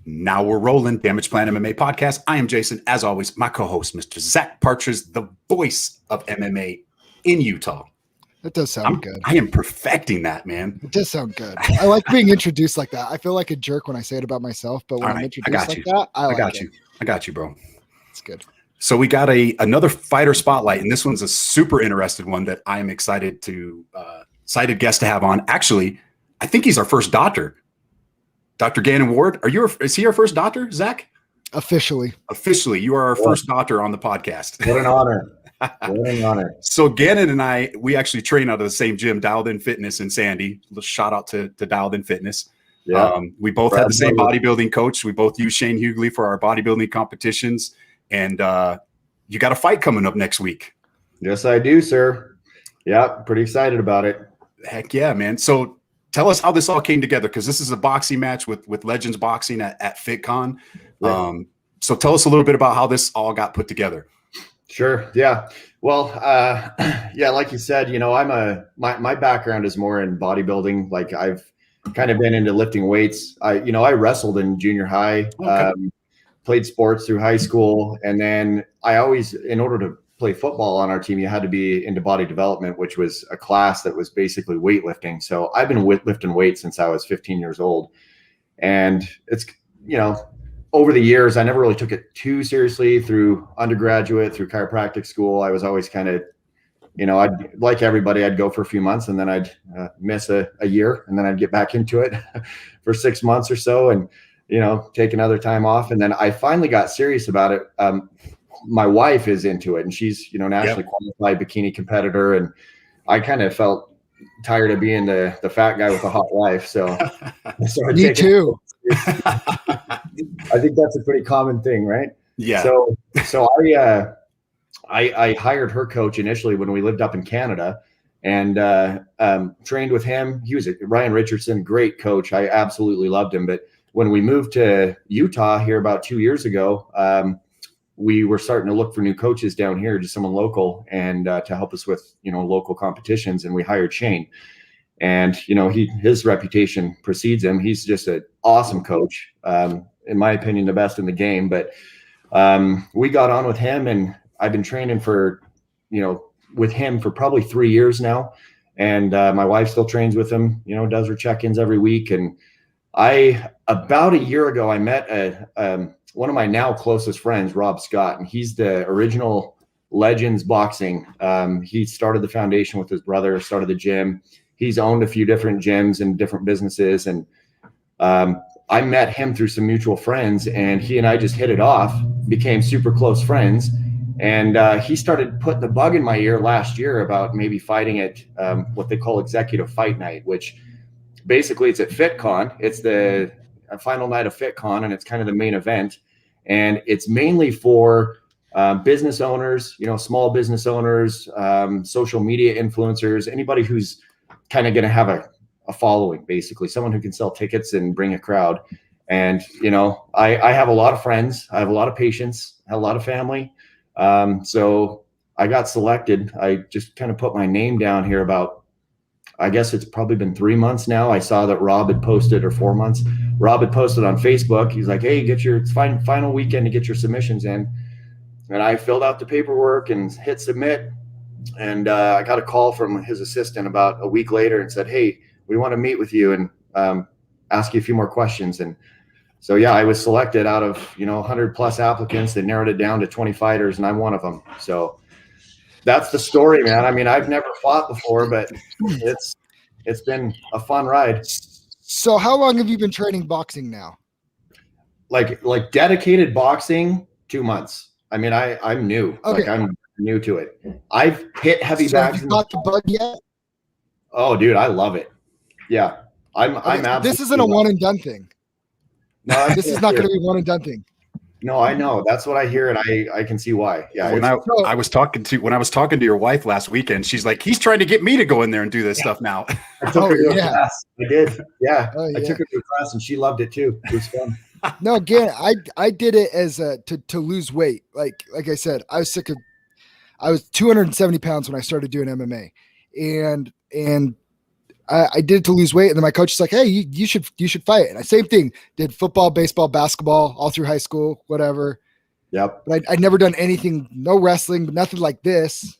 Now we're rolling. Damage Plan MMA podcast. I am Jason. As always, my co-host, Mr. Zack Partridge, the voice of MMA in Utah. That does sound good. I am perfecting that, man. It does sound good. I like being introduced like that. I feel like a jerk when I say it about myself, but when I'm introduced like that, I got you, bro. It's good. So we got another fighter spotlight, and this one's a super interested one that I am excited guest to have on. Actually, I think he's our first doctor. Dr. Gannon Ward, is he our first doctor, Zach? Officially, you are our first doctor on the podcast. What an honor. What an honor. So Gannon and we actually train out of the same gym, Dialed In Fitness in Sandy. Shout out to Dialed In Fitness. Yeah. We both had the same bodybuilding coach. We both use Shane Hughley for our bodybuilding competitions. And you got a fight coming up next week. Yes, I do, sir. Yeah, pretty excited about it. Heck yeah, man. So tell us how this all came together, because this is a boxing match with Legends Boxing at Fitcon. Yeah. So tell us a little bit about how this all got put together. Sure. Yeah. Well, yeah, like you said, my background is more in bodybuilding. Like I've kind of been into lifting weights. I wrestled in junior high, played sports through high school. And then I always, in order to play football on our team, you had to be into body development, which was a class that was basically weightlifting. So I've been lifting weights since I was 15 years old. And it's, over the years, I never really took it too seriously through undergraduate, through chiropractic school. I was always kind of, I'd like everybody, I'd go for a few months and then I'd miss a year and then I'd get back into it for 6 months or so and, take another time off. And then I finally got serious about it. My wife is into it and she's, nationally qualified bikini competitor. And I kind of felt tired of being the fat guy with a hot wife. So I started Me too. I think that's a pretty common thing, right? Yeah. So I hired her coach initially when we lived up in Canada and trained with him. He was Ryan Richardson, great coach. I absolutely loved him. But when we moved to Utah here about 2 years ago, we were starting to look for new coaches down here, just someone local and to help us with, local competitions. And we hired Shane. And, his reputation precedes him. He's just an awesome coach. In my opinion, the best in the game. But we got on with him and I've been training with him for probably 3 years now. And my wife still trains with him, does her check-ins every week. And about a year ago, I met one of my now closest friends, Rob Scott, and he's the original Legends Boxing. He started the foundation with his brother, started the gym. He's owned a few different gyms and different businesses. And I met him through some mutual friends and he and I just hit it off, became super close friends. And he started putting the bug in my ear last year about maybe fighting at what they call Executive Fight Night, which basically it's at Fitcon. It's the final night of Fitcon and it's kind of the main event. And it's mainly for business owners, small business owners, social media influencers, anybody who's kind of going to have a following, basically someone who can sell tickets and bring a crowd. And, I have a lot of friends. I have a lot of patients, I have a lot of family. So I got selected. I just kind of put my name down here about, I guess it's probably been 3 months now. I saw that Rob had posted, or 4 months. Rob had posted on Facebook. He's like, hey, get your final weekend to get your submissions in. And I filled out the paperwork and hit submit. And I got a call from his assistant about a week later and said, hey, we want to meet with you and ask you a few more questions. And so, yeah, I was selected out of, 100 plus applicants. They narrowed it down to 20 fighters and I'm one of them. So that's the story, man. I mean, I've never fought before, but it's been a fun ride. So how long have you been training boxing now? Like dedicated boxing, 2 months. I mean, I'm new. Okay. Like I'm new to it. I've hit heavy bags. Have you got the bug yet? Oh, dude, I love it. Yeah. I'm absolutely. This isn't a one and done thing. No, this is not going to be one and done thing. No, I know. That's what I hear, and I can see why. Yeah. When I was talking to your wife last weekend, she's like, he's trying to get me to go in there and do this stuff now. I took her to a class. I did. Yeah. I took her to a class and she loved it too. It was fun. No, again, I did it as to lose weight. Like I said, I was 270 pounds when I started doing MMA, and I did it to lose weight. And then my coach is like, hey, you should fight. And same thing, did football, baseball, basketball, all through high school, whatever. Yep. But I'd never done anything, no wrestling, nothing like this.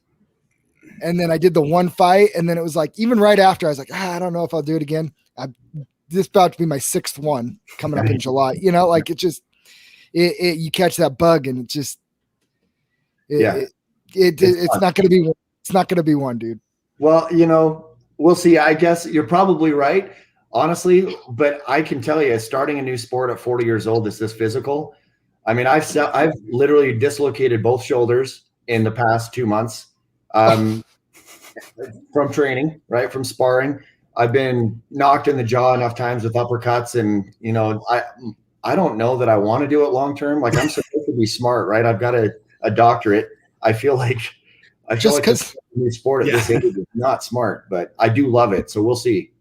And then I did the one fight. And then it was like, even right after, I was like, I don't know if I'll do it again. This about to be my 6th one coming up in July. You know, like it just, you catch that bug and it just, it's not going to be, it's not going to be one, dude. Well, you know, we'll see. I guess you're probably right, honestly, but I can tell you, starting a new sport at 40 years old is this physical. I mean, I've literally dislocated both shoulders in the past 2 months from training, right? From sparring. I've been knocked in the jaw enough times with uppercuts, and you know, I don't know that I want to do it long term. Like, I'm supposed to be smart, right? I've got a doctorate. I feel like this new sport at this age is not smart, but I do love it. So we'll see.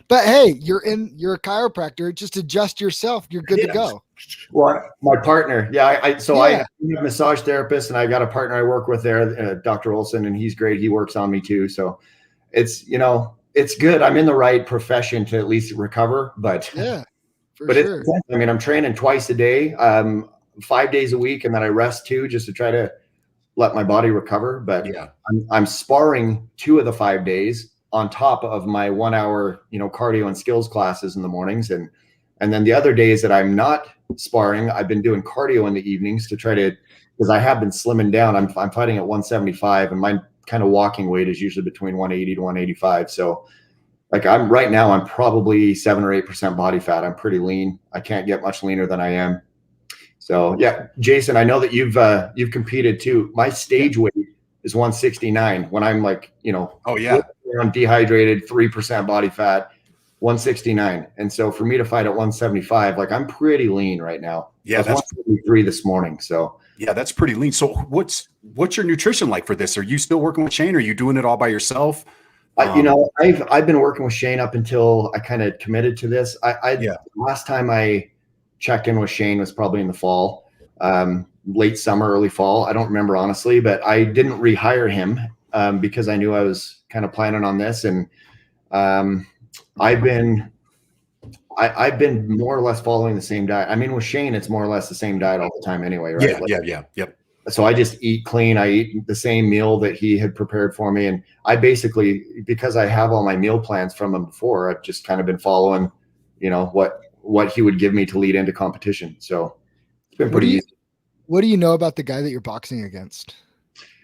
But hey, you're a chiropractor. Just adjust yourself. You're good to go. Well, my partner, I'm a massage therapist, and I got a partner I work with there, Dr. Olson, and he's great. He works on me too. So it's, you know, it's good. I'm in the right profession to at least recover, but sure. It's, I mean, I'm training twice a day, 5 days a week, and then I rest 2 just to try to let my body recover. But I'm sparring 2 of the 5 days on top of my 1 hour, you know, cardio and skills classes in the mornings. And then the other days that I'm not sparring, I've been doing cardio in the evenings to try to, because I have been slimming down. I'm fighting at 175, and my kind of walking weight is usually between 180 to 185. So like I'm probably 7 or 8% body fat. I'm pretty lean. I can't get much leaner than I am. So yeah, Jason, I know that you've competed too. My stage weight is 169 when I'm like, you know, I'm dehydrated, 3% body fat, 169. And so for me to fight at 175, like I'm pretty lean right now. Yeah, that's 173 this morning. So yeah, that's pretty lean. So what's your nutrition like for this? Are you still working with Shane? Or are you doing it all by yourself? You know, I've been working with Shane up until I kind of committed to this. Last time I checked in with Shane was probably in the fall, late summer, early fall. I don't remember honestly, but I didn't rehire him because I knew I was kind of planning on this. And I've been more or less following the same diet. I mean, with Shane, it's more or less the same diet all the time anyway, right? Yep. So I just eat clean. I eat the same meal that he had prepared for me. And I basically, because I have all my meal plans from him before, I've just kind of been following, you know, what he would give me to lead into competition. So it's been pretty easy. What do you know about the guy that you're boxing against?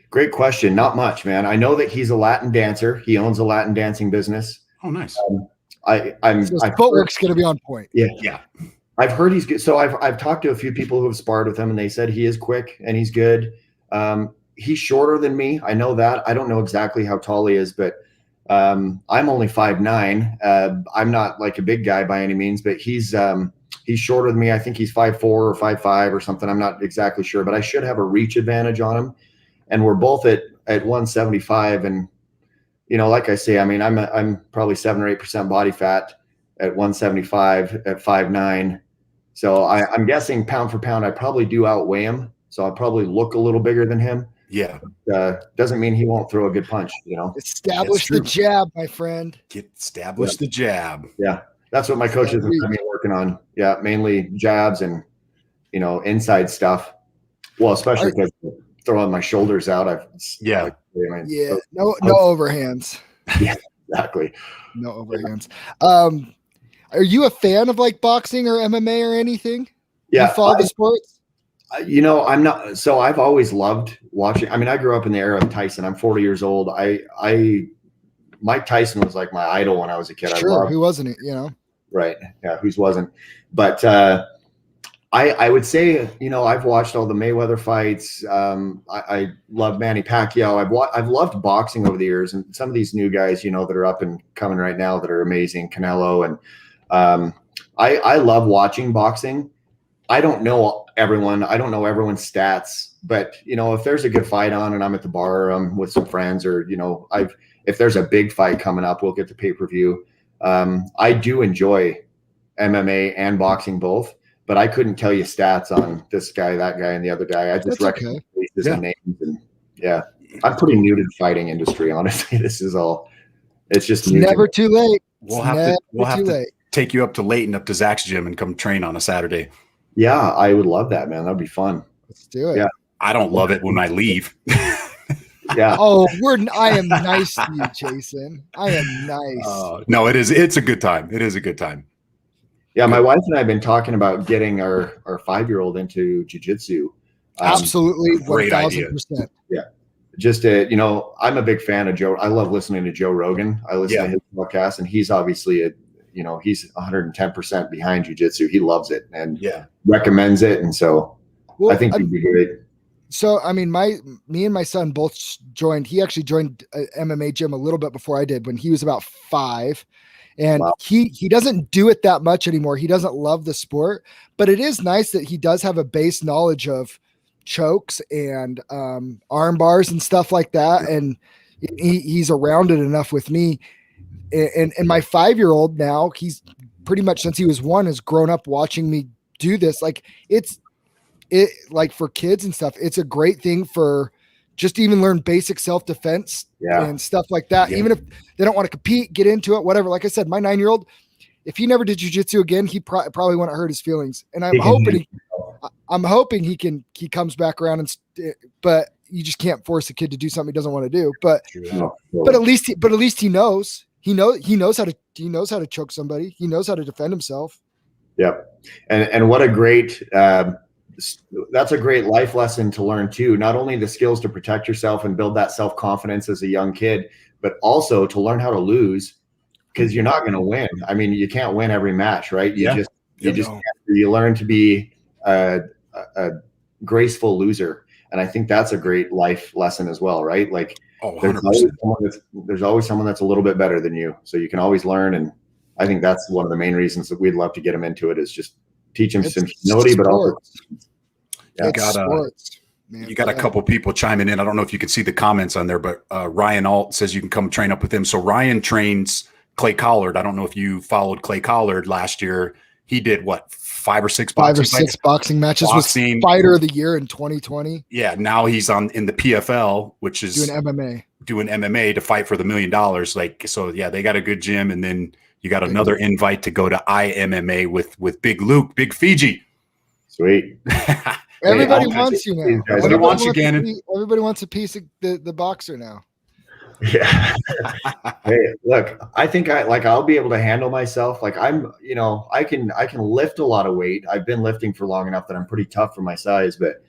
Great question. Not much, man. I know that he's a Latin dancer. He owns a Latin dancing business. Oh, nice. His footwork's going to be on point. Yeah. I've heard he's good. So I've talked to a few people who have sparred with him, and they said he is quick and he's good. He's shorter than me. I know that. I don't know exactly how tall he is, but I'm only 5'9". I'm not like a big guy by any means, but he's shorter than me. I think he's 5'4" or 5'5" or something. I'm not exactly sure, but I should have a reach advantage on him. And we're both at 175. And, you know, like I say, I mean, I'm probably 7 or 8% body fat at 175 at 5'9". So I'm guessing pound for pound, I probably do outweigh him. So I probably look a little bigger than him. Yeah. Doesn't mean he won't throw a good punch, you know. Establish the jab, my friend. Establish the jab. Yeah. That's what my coaches have been working on. Yeah. Mainly jabs and, you know, inside stuff. Well, especially because throwing my shoulders out. No overhands. Yeah, exactly. No overhands. Are you a fan of like boxing or MMA or anything? Yeah. You follow the sports? You know, I'm not. So I've always loved watching. I mean, I grew up in the era of Tyson. I'm 40 years old. Mike Tyson was like my idol when I was a kid. Sure. Who wasn't it? You know? Right. Yeah. Whose wasn't? But I would say, you know, I've watched all the Mayweather fights. I love Manny Pacquiao. I've loved boxing over the years, and some of these new guys, you know, that are up and coming right now that are amazing. Canelo, and I love watching boxing. I don't know everyone. I don't know everyone's stats, but you know, if there's a good fight on and I'm at the bar, I'm with some friends, or you know, if there's a big fight coming up, we'll get the pay-per-view. I do enjoy MMA and boxing both, but I couldn't tell you stats on this guy, that guy, and the other guy. I just recognize faces and names, and yeah, I'm pretty new to the fighting industry. Honestly, this is all It's just It's never too late. We'll have to take you up to Layton, up to Zach's gym, and come train on a Saturday. Yeah, I would love that, man. That'd be fun. Let's do it. Yeah. I don't love it when I leave. Yeah. Oh, I am nice to you, Jason. I am nice. No, it is. It's a good time. It is a good time. Yeah, my wife and I have been talking about getting our 5-year-old into jiu-jitsu. Absolutely, great idea. 1,000%. Yeah. Just I'm a big fan of Joe. I love listening to Joe Rogan. I listen to his podcast, and he's obviously he's 110% behind jiu-jitsu. He loves it and recommends it. And so I think he'd be great. So, I mean, me and my son both joined. He actually joined an MMA gym a little bit before I did when he was about 5. And he doesn't do it that much anymore. He doesn't love the sport, but it is nice that he does have a base knowledge of chokes and arm bars and stuff like that. And he's around it enough with me. And my 5-year-old now, he's pretty much since he was 1 has grown up watching me do this. Like like for kids and stuff, it's a great thing for just even learn basic self-defense and stuff like that. Yeah. Even if they don't want to compete, get into it, whatever. Like I said, my 9-year-old, if he never did jiu-jitsu again, he probably wouldn't hurt his feelings. And I'm hoping he comes back around but you just can't force a kid to do something he doesn't want to do. But at least he knows. He knows how to choke somebody. He knows how to defend himself. Yep. And what a great that's a great life lesson to learn too. Not only the skills to protect yourself and build that self-confidence as a young kid, but also to learn how to lose, because you're not going to win. I mean, you can't win every match, right? You learn to be a graceful loser. And I think that's a great life lesson as well, right? Like there's always someone that's a little bit better than you. So you can always learn. And I think that's one of the main reasons that we'd love to get him into it, is just teach him some humility, but also you got a couple people chiming in. I don't know if you can see the comments on there, but Ryan Alt says you can come train up with him. So Ryan trains Clay Collard. I don't know if you followed Clay Collard last year. He did what, 5 or 6 boxing matches. Was fighter of the year in 2020. Yeah, now he's in the PFL, which is doing MMA to fight for the $1 million. Like, so yeah, they got a good gym, and then you got another invite to go to IMMA with Big Luke, Big Fiji. Sweet. Everybody wants you now. Everybody wants you, Gannon. Everybody wants a piece of the boxer now. Yeah. Hey, look, I think I'll be able to handle myself. Like I can lift a lot of weight. I've been lifting for long enough that I'm pretty tough for my size, but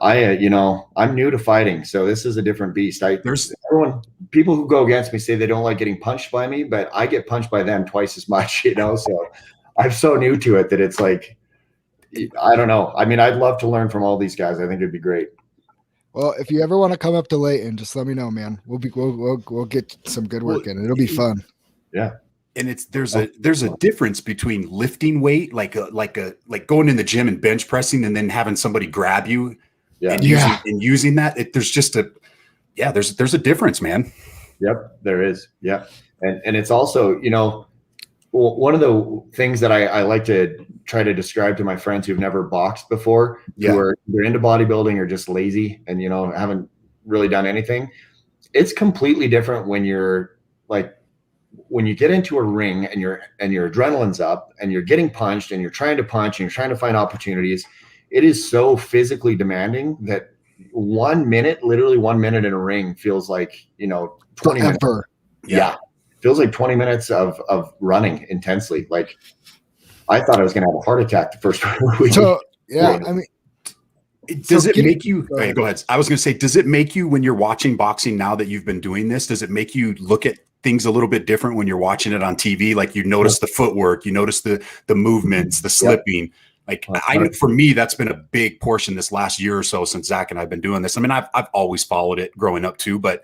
I'm new to fighting, so this is a different beast. People who go against me say they don't like getting punched by me, but I get punched by them twice as much, so I'm so new to it that it's like, I don't know. I mean, I'd love to learn from all these guys. I think it'd be great. Well, if you ever want to come up to Layton, just let me know, man. We'll get some good work in. It'll be fun. Yeah. And there's a difference between lifting weight, like going in the gym and bench pressing, and then having somebody grab you and using that. There's a difference, man. Yep, there is. Yeah. And it's also, one of the things that I like to try to describe to my friends who've never boxed before, who are they're into bodybuilding or just lazy and, haven't really done anything. It's completely different when you're like, when you get into a ring and your adrenaline's up and you're getting punched and you're trying to punch and you're trying to find opportunities. It is so physically demanding that 1 minute, literally 1 minute in a ring feels like, 20 minutes. Yeah. Feels like 20 minutes of running intensely. Like I thought I was going to have a heart attack the first week. So, yeah, I mean, does it make you, go ahead. I was going to say, does it make you, when you're watching boxing now that you've been doing this, does it make you look at things a little bit different when you're watching it on TV? Like you notice the footwork, you notice the movements, the slipping. Like for me, that's been a big portion this last year or so since Zach and I've been doing this. I mean, I've always followed it growing up too, but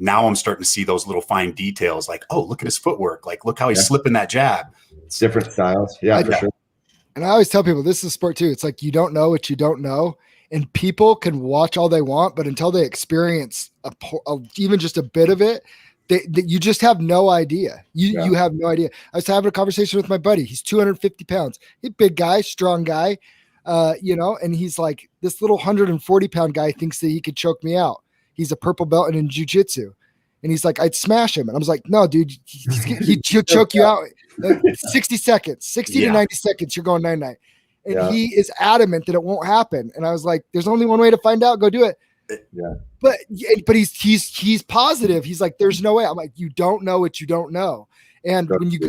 now I'm starting to see those little fine details. Like, oh, look at his footwork. Like, look how he's slipping that jab. It's different styles. Yeah, for sure. And I always tell people this is a sport too. It's like, you don't know what you don't know. And people can watch all they want, but until they experience even just a bit of it, you just have no idea. You have no idea. I was having a conversation with my buddy. He's 250 pounds. He's a big guy, strong guy, and he's like, this little 140-pound guy thinks that he could choke me out. He's a purple belt in jiu-jitsu. And he's like, I'd smash him. And I was like, no, dude, he'll choke you out. 60 seconds, 60 to 90 seconds. You're going 9-9. And he is adamant that it won't happen. And I was like, there's only one way to find out. Go do it. Yeah. But he's positive. He's like, there's no way. I'm like, you don't know what you don't know. And when you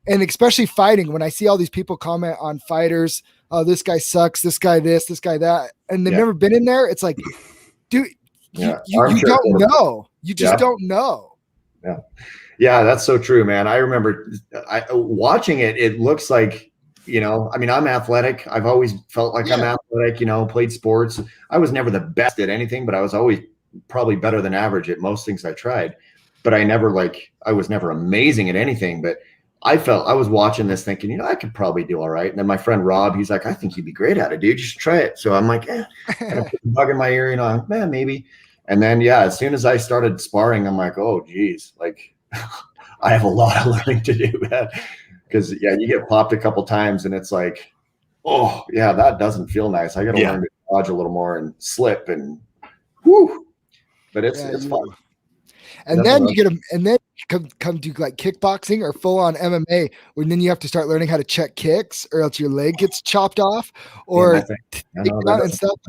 and especially fighting, when I see all these people comment on fighters, oh, this guy sucks, this guy this guy that, and they've never been in there, it's like, dude, you don't know. You just don't know. Yeah. Yeah, that's so true, man. I remember watching it. It looks like, I mean, I'm athletic. I've always felt like I'm athletic, played sports. I was never the best at anything, but I was always probably better than average at most things I tried. But I was never amazing at anything. But I was watching this thinking, I could probably do all right. And then my friend Rob, he's like, I think you'd be great at it, dude. You should try it. So I'm like, and I put the bug in my ear, man, maybe. And then, as soon as I started sparring, I'm like, oh, geez, like I have a lot of learning to do, man. Because, you get popped a couple times and it's like, oh, yeah, that doesn't feel nice. I got to learn to dodge a little more and slip and whoo. But it's fun. And then you get them, and then come do like kickboxing or full on MMA, when then you have to start learning how to check kicks, or else your leg gets chopped off, or and stuff.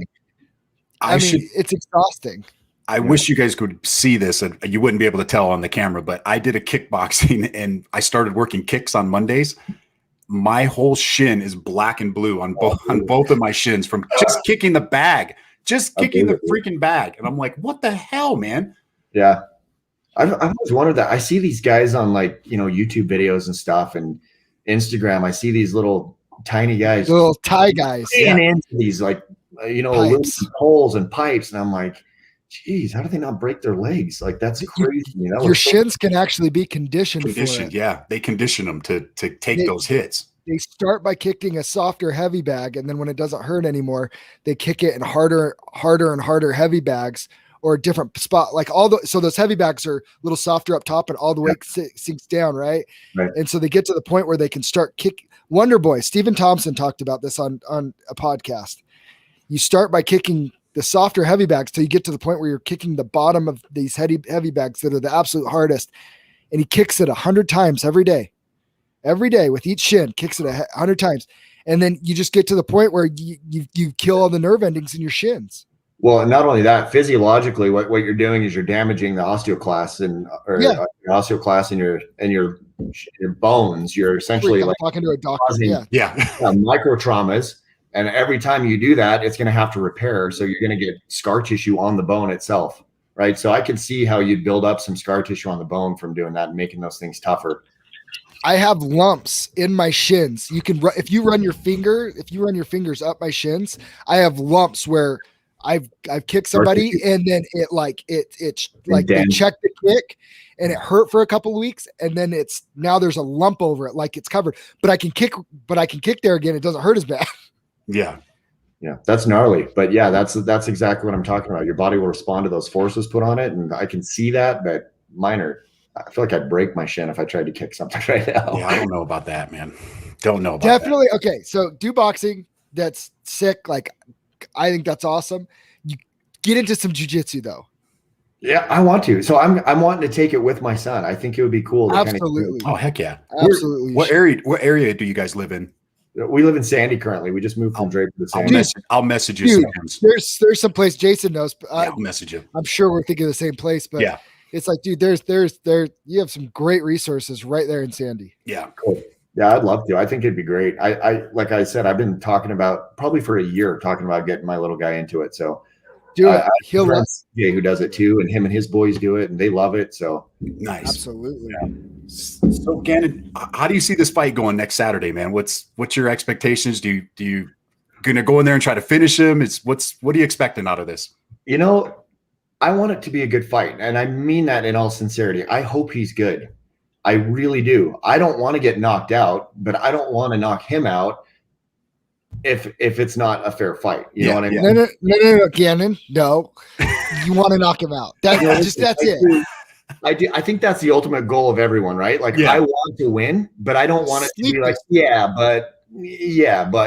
I mean, it's exhausting. I wish you guys could see this, and you wouldn't be able to tell on the camera, but I did a kickboxing and I started working kicks on Mondays. My whole shin is black and blue on both of my shins from just kicking the bag, kicking the freaking bag. And I'm like, what the hell, man? Yeah. I've always wondered that. I see these guys on YouTube videos and stuff and Instagram. I see these little tiny guys, little Thai guys, into these little poles and pipes. And I'm like, geez, how do they not break their legs? Like, that's crazy. Your shins can actually be conditioned for it. Yeah. They condition them to take those hits. They start by kicking a softer heavy bag. And then when it doesn't hurt anymore, they kick it in harder and harder heavy bags, or a different spot. So those heavy bags are a little softer up top and all the way sinks down. Right. And so they get to the point where they can start Wonder Boy, Stephen Thompson talked about this on a podcast. You start by kicking the softer heavy bags till you get to the point where you're kicking the bottom of these heavy bags that are the absolute hardest. And he kicks it 100 times every day with each shin, kicks it 100 times. And then you just get to the point where you kill all the nerve endings in your shins. Well, and not only that, physiologically, what you're doing is you're damaging the osteoclast in your bones. You're essentially talking to a doctor. Causing, micro traumas. And every time you do that, it's going to have to repair. So you're going to get scar tissue on the bone itself, right? So I can see how you'd build up some scar tissue on the bone from doing that and making those things tougher. I have lumps in my shins. If you run your fingers up my shins, I have lumps where I've kicked somebody and then it's like they check the kick and it hurt for a couple of weeks, and then now there's a lump over it, like it's covered. But I can kick there again. It doesn't hurt as bad. Yeah, that's gnarly. But that's exactly what I'm talking about. Your body will respond to those forces put on it, and I can see that. But I feel like I'd break my shin if I tried to kick something right now. Yeah, I don't know about that, man. Don't know about Definitely. That. Okay, so do boxing. That's sick. Like, I think that's awesome. You get into some jiu-jitsu though. Yeah, I want to. So I'm wanting to take it with my son. I think it would be cool. To Absolutely. Oh, heck yeah. Absolutely. What area do you guys live in? We live in Sandy currently. We just moved from Draper to Sandy. I'll message you. There's some place Jason knows. I'll message you. I'm sure we're thinking of the same place, but it's like, dude, you have some great resources right there in Sandy. Yeah. Cool. Yeah, I'd love to. I think it'd be great. I like I said, I've been talking about probably for a year getting my little guy into it. So he'll love CJ, who does it too, and him and his boys do it, and they love it. So nice. Absolutely. Yeah. So Gannon, how do you see this fight going next Saturday, man? What's your expectations? Do you gonna go in there and try to finish him? What are you expecting out of this? I want it to be a good fight, and I mean that in all sincerity. I hope he's good. I really do. I don't want to get knocked out, but I don't want to knock him out if it's not a fair fight. You know what I mean? No, Gannon. No. You want to knock him out. That's it. I do. I think that's the ultimate goal of everyone, right? Like, I want to win, but I don't want it to be like, but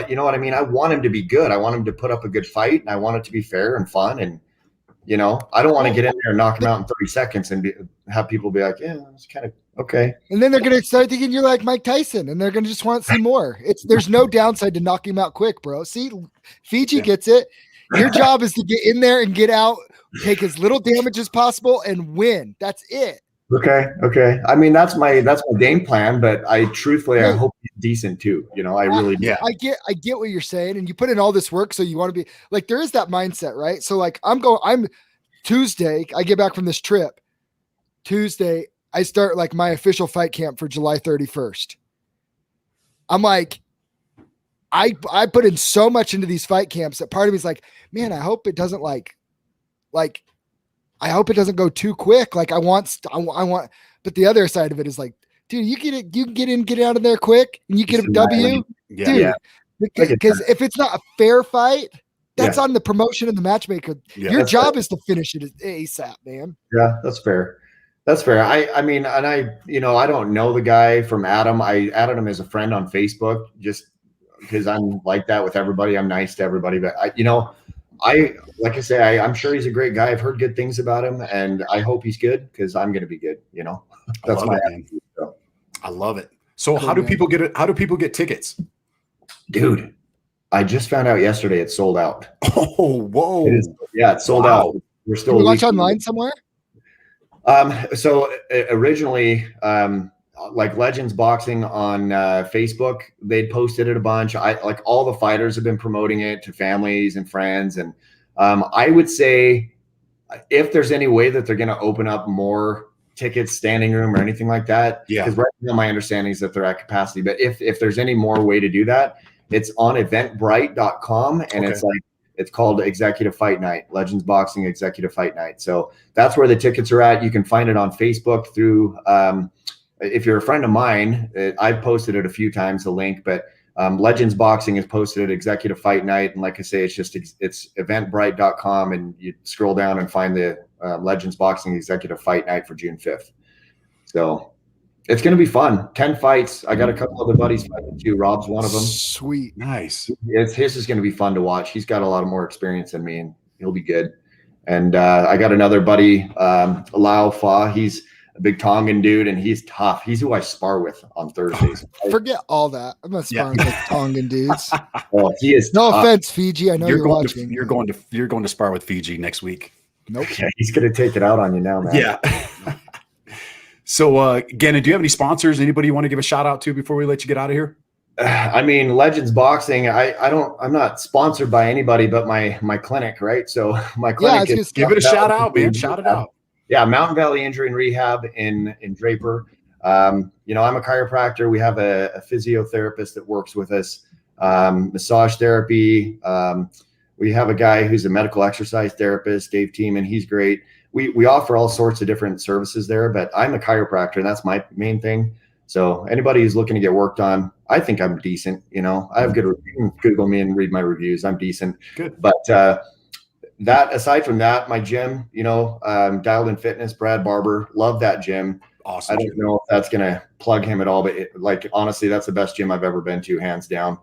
you know what I mean? I want him to be good. I want him to put up a good fight, and I want it to be fair and fun. And You know, I don't want to get in there and knock him out in 30 seconds and have people be like, yeah, it's kind of okay. And then they're going to start thinking you're like Mike Tyson, and they're going to just want to see more. There's no downside to knocking him out quick, bro. See, Fiji gets it. Your job is to get in there and get out, take as little damage as possible, and win. That's it. Okay. I mean, that's my game plan, but I hope he's decent too. You know, I really do. I get what you're saying, and you put in all this work, so you want to be like, there is that mindset, right? So like, I'm Tuesday, I get back from this trip. Tuesday, I start like my official fight camp for July 31st. I'm like, I put in so much into these fight camps that part of me is like, man, I hope it doesn't I hope it doesn't go too quick. Like I want, but the other side of it is like, dude, you can get out of there quick and you get a W, dude. Because if it's not a fair fight, that's on the promotion and the matchmaker. Your job is to finish it ASAP, man. Yeah, that's fair. I mean, and I don't know the guy from Adam. I added him as a friend on Facebook just because I'm like that with everybody. I'm nice to everybody, but I'm sure he's a great guy. I've heard good things about him, and I hope he's good because I'm going to be good. You know, that's my attitude. So. I love it. So how do people get it? How do people get tickets? Dude, I just found out yesterday it's sold out. Oh, whoa. It's sold out. We're still. Can you watch online somewhere? So originally, like Legends Boxing on Facebook, they posted it a bunch. Like all the fighters have been promoting it to families and friends. And I would say if there's any way that they're going to open up more tickets, standing room or anything like that, because right now my understanding is that they're at capacity. But if there's any more way to do that, it's on eventbrite.com and it's called Executive Fight Night, Legends Boxing Executive Fight Night. So that's where the tickets are at. You can find it on Facebook through, if you're a friend of mine, I've posted it a few times, the link, but Legends Boxing is posted at Executive Fight Night. And like I say, it's eventbrite.com and you scroll down and find the Legends Boxing Executive Fight Night for June 5th. So it's going to be fun. 10 fights. I got a couple other buddies fighting too. Rob's one of them. Sweet. Nice. His is going to be fun to watch. He's got a lot of more experience than me and he'll be good. And I got another buddy, Lau Fa. He's a big Tongan dude and he's tough. He's who I spar with on Thursdays. Forget all that. I'm not sparring with Tongan dudes. Well, he is no tough. offense, Fiji. I know you're watching. You're going to spar with Fiji next week. Nope. Yeah, he's going to take it out on you now, man. Yeah. So, Gannon, do you have any sponsors? Anybody you want to give a shout out to before we let you get out of here? I mean, Legends Boxing. I'm not sponsored by anybody but my clinic, right? So my clinic is give it a shout out, man. Shout it out. Yeah, Mountain Valley Injury and Rehab in Draper. I'm a chiropractor. We have a physiotherapist that works with us. Massage therapy. We have a guy who's a medical exercise therapist, Dave Tiemann. He's great. We offer all sorts of different services there, but I'm a chiropractor and that's my main thing. So anybody who's looking to get worked on, I think I'm decent. You know, I have good reviews. Google me and read my reviews. I'm decent. Good. But that aside from that, my gym, Dialed In Fitness, Brad Barber, love that gym. Awesome. I don't know if that's going to plug him at all, but honestly, that's the best gym I've ever been to, hands down.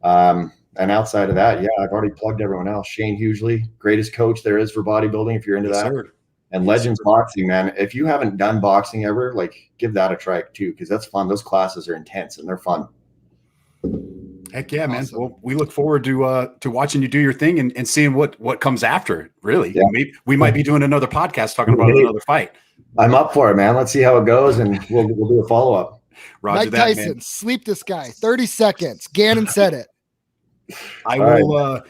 And outside of that, I've already plugged everyone else. Shane Hughley, greatest coach there is for bodybuilding, if you're into that. Sir. And Legends Boxing, man. If you haven't done boxing ever, give that a try too, because that's fun. Those classes are intense and they're fun. Heck yeah, man. Awesome. Well, we look forward to watching you do your thing and seeing what comes after it, really. Yeah. Maybe we might be doing another podcast talking about another fight. I'm up for it, man. Let's see how it goes and we'll do a follow-up. Roger Mike that, Tyson, man. Sleep this guy. 30 seconds. Gannon said it. I will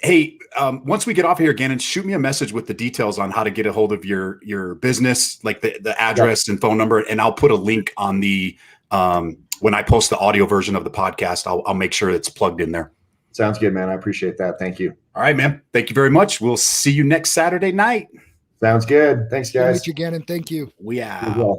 hey, once we get off here, Gannon, shoot me a message with the details on how to get a hold of your business, like the address and phone number, and I'll put a link on the when I post the audio version of the podcast. I'll make sure it's plugged in there. Sounds good, man. I appreciate that. Thank you. All right, man. Thank you very much. We'll see you next Saturday night. Sounds good. Thanks, guys. Good to meet you, Gannon. Thank you. We are.